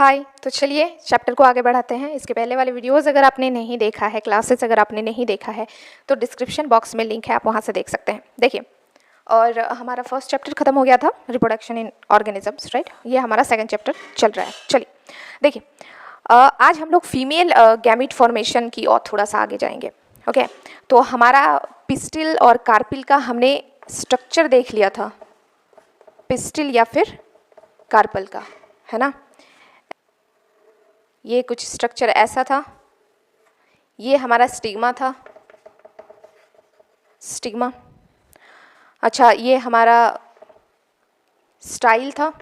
हाय, तो चलिए चैप्टर को आगे बढ़ाते हैं। इसके पहले वाले वीडियोस अगर आपने नहीं देखा है, क्लासेस अगर आपने नहीं देखा है तो डिस्क्रिप्शन बॉक्स में लिंक है, आप वहाँ से देख सकते हैं। देखिए, और हमारा फर्स्ट चैप्टर खत्म हो गया था, रिप्रोडक्शन इन ऑर्गेनिजम्स, राइट। ये हमारा सेकंड चैप्टर चल रहा है। चलिए देखिए, आज हम लोग फीमेल गैमीट फॉर्मेशन की और थोड़ा सा आगे जाएंगे। ओके, तो हमारा पिस्टिल और कार्पिल का हमने स्ट्रक्चर देख लिया था, पिस्टिल या फिर कार्पल का, है ना। ये कुछ स्ट्रक्चर ऐसा था, ये हमारा स्टिग्मा था, स्टिग्मा। अच्छा, ये हमारा स्टाइल था,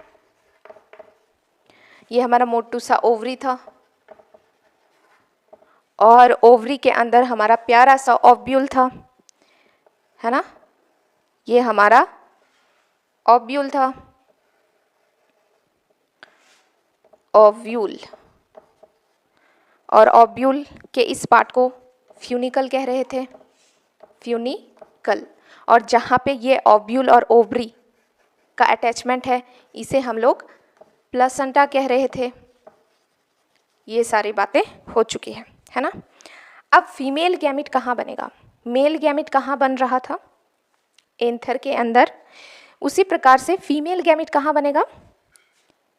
ये हमारा मोटू सा ओवरी था, और ओवरी के अंदर हमारा प्यारा सा ओव्यूल था, है ना। ये हमारा ओव्यूल था, ओव्यूल, और ओव्यूल के इस पार्ट को फ्यूनिकल कह रहे थे, फ्यूनिकल। और जहाँ पे ये ओव्यूल और ओवरी का अटैचमेंट है इसे हम लोग प्लेसेंटा कह रहे थे। ये सारी बातें हो चुकी है ना। अब फीमेल गैमिट कहाँ बनेगा, मेल गैमिट कहाँ बन रहा था, एंथर के अंदर। उसी प्रकार से फीमेल गैमिट कहाँ बनेगा,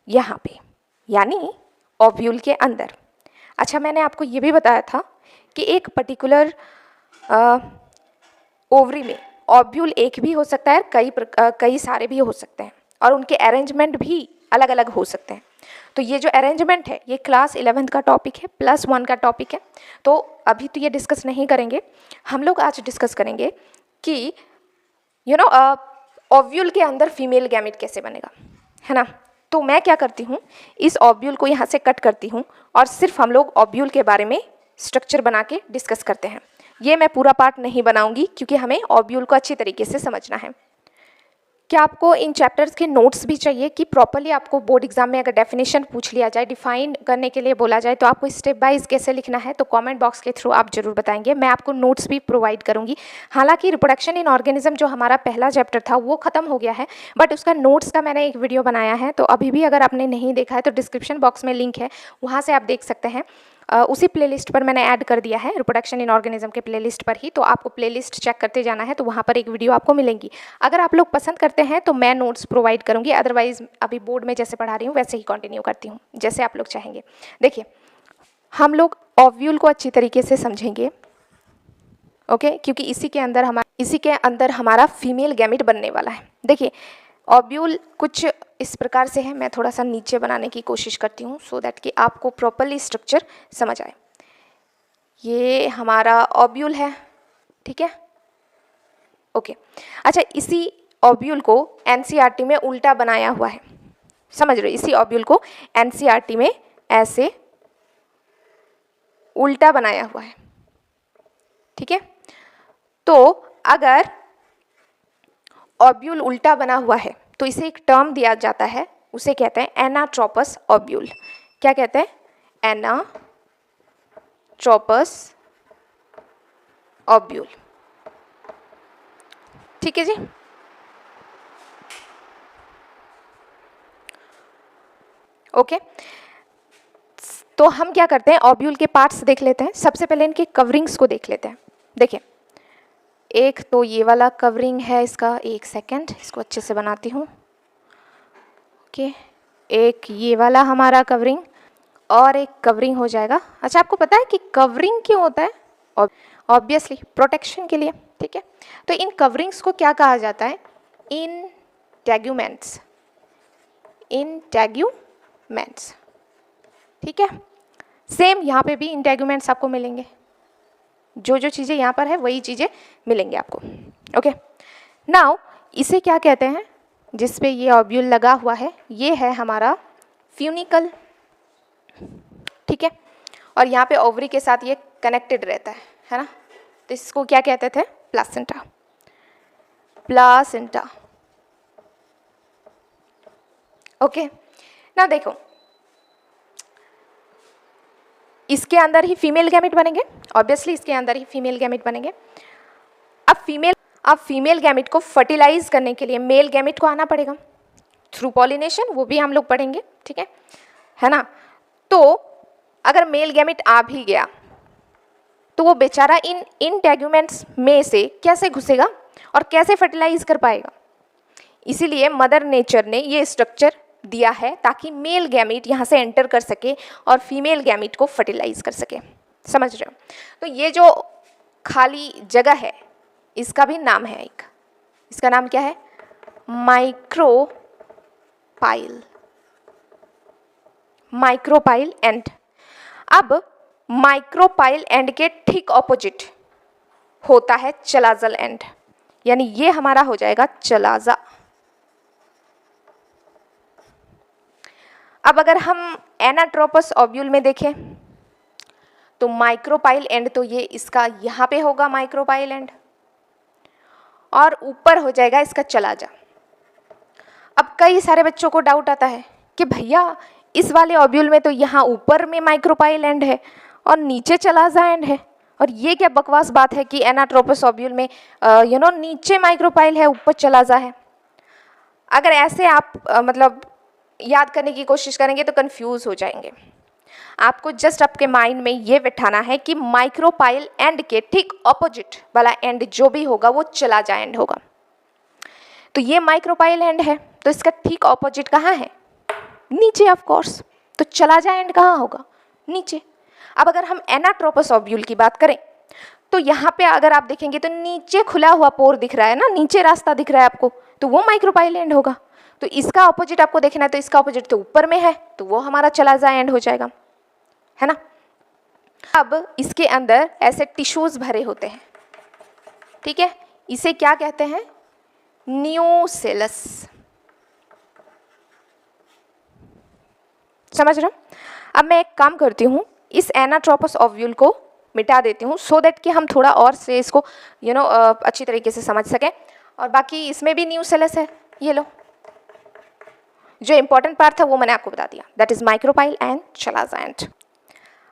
यहाँ पे, यानी ओव्यूल के अंदर। अच्छा, मैंने आपको ये भी बताया था कि एक पर्टिकुलर ओवरी में ओव्यूल एक भी हो सकता है, कई सारे भी हो सकते हैं, और उनके अरेंजमेंट भी अलग अलग हो सकते हैं। तो ये जो अरेंजमेंट है ये क्लास 11th का टॉपिक है, +1 का टॉपिक है। तो अभी तो ये डिस्कस नहीं करेंगे, हम लोग आज डिस्कस करेंगे कि ओव्यूल के अंदर फीमेल गैमिट कैसे बनेगा, है ना। तो मैं क्या करती हूँ, इस ओव्यूल को यहाँ से कट करती हूँ और सिर्फ हम लोग ओव्यूल के बारे में स्ट्रक्चर बना के डिस्कस करते हैं। ये मैं पूरा पार्ट नहीं बनाऊंगी क्योंकि हमें ओव्यूल को अच्छी तरीके से समझना है। क्या आपको इन चैप्टर्स के नोट्स भी चाहिए कि प्रॉपरली आपको बोर्ड एग्जाम में अगर डेफिनेशन पूछ लिया जाए, डिफाइन करने के लिए बोला जाए, तो आपको स्टेप बाइज कैसे लिखना है, तो कमेंट बॉक्स के थ्रू आप जरूर बताएंगे। मैं आपको नोट्स भी प्रोवाइड करूंगी। हालांकि रिप्रोडक्शन इन ऑर्गेनिज्म जो हमारा पहला चैप्टर था वो खत्म हो गया है, बट उसका नोट्स का मैंने एक वीडियो बनाया है, तो अभी भी अगर आपने नहीं देखा है तो डिस्क्रिप्शन बॉक्स में लिंक है, वहाँ से आप देख सकते हैं। उसी प्लेलिस्ट पर मैंने ऐड कर दिया है, रिप्रोडक्शन इन ऑर्गेनिज्म के प्लेलिस्ट पर ही, तो आपको प्लेलिस्ट चेक करते जाना है, तो वहाँ पर एक वीडियो आपको मिलेंगी। अगर आप लोग पसंद करते हैं तो मैं नोट्स प्रोवाइड करूँगी, अदरवाइज अभी बोर्ड में जैसे पढ़ा रही हूँ वैसे ही कंटिन्यू करती हूँ, जैसे आप लोग चाहेंगे। देखिए, हम लोग ओव्यूल को अच्छी तरीके से समझेंगे, ओके, क्योंकि इसी के अंदर हमारा फीमेल गैमिट बनने वाला है। देखिए, ओव्यूल कुछ इस प्रकार से है, मैं थोड़ा सा नीचे बनाने की कोशिश करती हूँ सो दैट कि आपको प्रॉपरली स्ट्रक्चर समझ आए। ये हमारा ओव्यूल है, ठीक है, ओके। अच्छा, इसी ओव्यूल को एनसीईआरटी में उल्टा बनाया हुआ है, समझ रहे हो। इसी ओव्यूल को एनसीईआरटी में ऐसे उल्टा बनाया हुआ है, ठीक है। तो अगर ओव्यूल उल्टा बना हुआ है तो इसे एक टर्म दिया जाता है, उसे कहते हैं एनाट्रोपस ओव्यूल। क्या कहते हैं, एनाट्रोपस ओव्यूल, ठीक है जी। ओके, तो हम क्या करते हैं, ओव्यूल के पार्ट्स देख लेते हैं। सबसे पहले इनके कवरिंग्स को देख लेते हैं। देखिए, एक तो ये वाला कवरिंग है इसका, एक सेकेंड इसको अच्छे से बनाती हूँ, ओके। एक ये वाला हमारा कवरिंग, और एक कवरिंग हो जाएगा। अच्छा, आपको पता है कि कवरिंग क्यों होता है, ऑब्वियसली प्रोटेक्शन के लिए, ठीक है। तो इन कवरिंग्स को क्या कहा जाता है, इंटेग्यूमेंट्स, इंटेग्यूमेंट्स, ठीक है। सेम यहाँ पे भी इंटेग्यूमेंट्स आपको मिलेंगे, जो जो चीज़ें यहाँ पर है वही चीज़ें मिलेंगे आपको, ओके। नाउ इसे क्या कहते हैं, जिस पे ये ओव्यूल लगा हुआ है, ये है हमारा फ्यूनिकल, ठीक है। और यहाँ पे ओवरी के साथ ये कनेक्टेड रहता है ना। तो इसको क्या कहते थे, प्लासेंटा, प्लासेंटा, ओके। ना देखो, इसके अंदर ही फीमेल गैमिट बनेंगे, ऑब्वियसली इसके अंदर ही फीमेल गैमिट बनेंगे। अब फीमेल गैमिट को फर्टिलाइज करने के लिए मेल गैमिट को आना पड़ेगा थ्रू पॉलिनेशन, वो भी हम लोग पढ़ेंगे, ठीक है ना। तो अगर मेल गैमेट आ भी गया तो वो बेचारा इन इंटेग्यूमेंट्स में से कैसे घुसेगा और कैसे फर्टिलाइज कर पाएगा। इसीलिए मदर नेचर ने ये स्ट्रक्चर दिया है ताकि मेल गैमेट यहाँ से एंटर कर सके और फीमेल गैमेट को फर्टिलाइज कर सके। समझ रहे हो? तो ये जो खाली जगह है इसका भी नाम है एक, इसका नाम क्या है? माइक्रोपाइल। Micropyle and. अब माइक्रोपाइल एंड के ठीक ऑपोजिट होता है चलाजल एंड, यानी ये हमारा हो जाएगा चलाजा। अब अगर हम एनाट्रोपस ओव्यूल में देखें तो माइक्रोपाइल एंड तो ये इसका यहाँ पे होगा माइक्रोपाइल एंड, और ऊपर हो जाएगा इसका चलाजा। अब कई सारे बच्चों को डाउट आता है कि भैया इस वाले ओव्यूल में तो यहाँ ऊपर में माइक्रोपाइल एंड है और नीचे चलाजा एंड है, और ये क्या बकवास बात है कि एनाट्रोपस ओव्यूल में नीचे माइक्रोपाइल है ऊपर चलाजा है। अगर ऐसे आप मतलब याद करने की कोशिश करेंगे तो कंफ्यूज हो जाएंगे। आपको जस्ट आपके माइंड में ये बिठाना है कि माइक्रोपाइल एंड के ठीक ऑपोजिट वाला एंड जो भी होगा वो चलाजा एंड होगा। तो ये माइक्रोपाइल एंड है तो इसका ठीक ऑपोजिट कहाँ है? नीचे ऑफ कोर्स। तो चलाजा एंड कहाँ होगा? नीचे। अब अगर हम एनाट्रोपस ओव्यूल की बात करें तो यहाँ पे अगर आप देखेंगे तो नीचे खुला हुआ पोर दिख रहा है ना, नीचे रास्ता दिख रहा है आपको, तो वो माइक्रोपाइल एंड होगा। तो इसका ऑपोजिट आपको देखना है, तो इसका ऑपोजिट तो ऊपर में है तो वो हमारा चलाजा एंड हो जाएगा, है ना। अब इसके अंदर ऐसे टिश्यूज भरे होते हैं, ठीक है, इसे क्या कहते हैं? न्यूसेलस। समझ रहे हो? अब मैं एक काम करती हूँ, इस एनाट्रोपस ओव्यूल को मिटा देती हूँ सो दैट कि हम थोड़ा और से इसको अच्छी तरीके से समझ सकें। और बाकी इसमें भी न्यूसेलस है, ये लो। जो इंपॉर्टेंट पार्ट था वो मैंने आपको बता दिया, that is micropyle and chalaza and.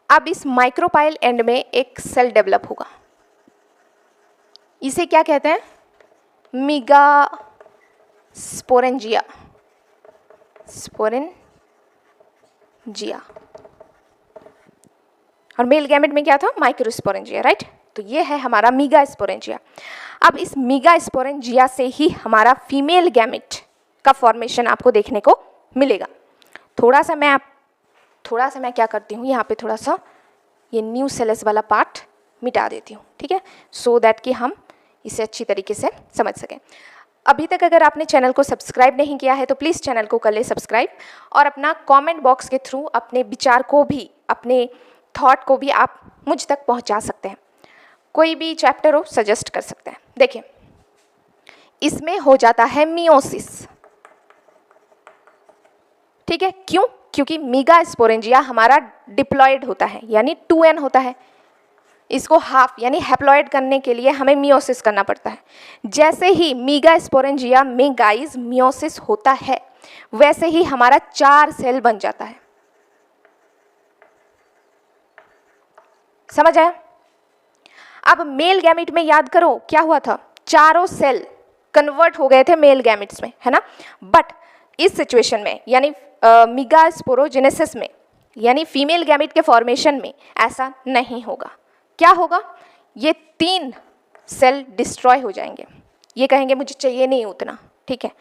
अब इस माइक्रोपाइल एंड में एक सेल डेवलप होगा, इसे क्या कहते हैं? मीगास्पोरेंजिया। स्पोरेंजिया। और मेल गैमेट में क्या था? Microsporangia, right. तो ये है हमारा मीगास्पोरेंजिया। अब इस मीगास्पोरेंजिया से ही हमारा फीमेल गैमेट का फॉर्मेशन आपको देखने को मिलेगा। थोड़ा सा मैं क्या करती हूँ, यहाँ पे थोड़ा सा ये न्यूसेलस वाला पार्ट मिटा देती हूँ, ठीक है, सो दैट कि हम इसे अच्छी तरीके से समझ सकें। अभी तक अगर आपने चैनल को सब्सक्राइब नहीं किया है तो प्लीज़ चैनल को कर ले सब्सक्राइब, और अपना कमेंट बॉक्स के थ्रू अपने विचार को भी, अपने थॉट को भी आप मुझ तक पहुंचा सकते हैं। कोई भी चैप्टर हो सजेस्ट कर सकते हैं। देखिए, इसमें हो जाता है मियोसिस, ठीक है। क्यों? क्योंकि मीगास्पोरेंजिया हमारा डिप्लॉयड होता है, यानी 2n होता है। इसको हाफ यानी हैप्लॉयड करने के लिए हमें मियोसिस करना पड़ता है। जैसे ही मीगास्पोरेंजिया में गाइस मियोसिस होता है वैसे ही हमारा 4 सेल बन जाता है। समझ आया? अब मेल गैमेट में याद करो क्या हुआ था? चारों सेल कन्वर्ट हो गए थे मेल गैमेट्स में, है ना। बट इस सिचुएशन में यानी मीगास्पोरोजेनेसिस में यानी फीमेल गैमेट के फॉर्मेशन में ऐसा नहीं होगा। क्या होगा? ये 3 सेल डिस्ट्रॉय हो जाएंगे, ये कहेंगे मुझे चाहिए नहीं उतना, ठीक है।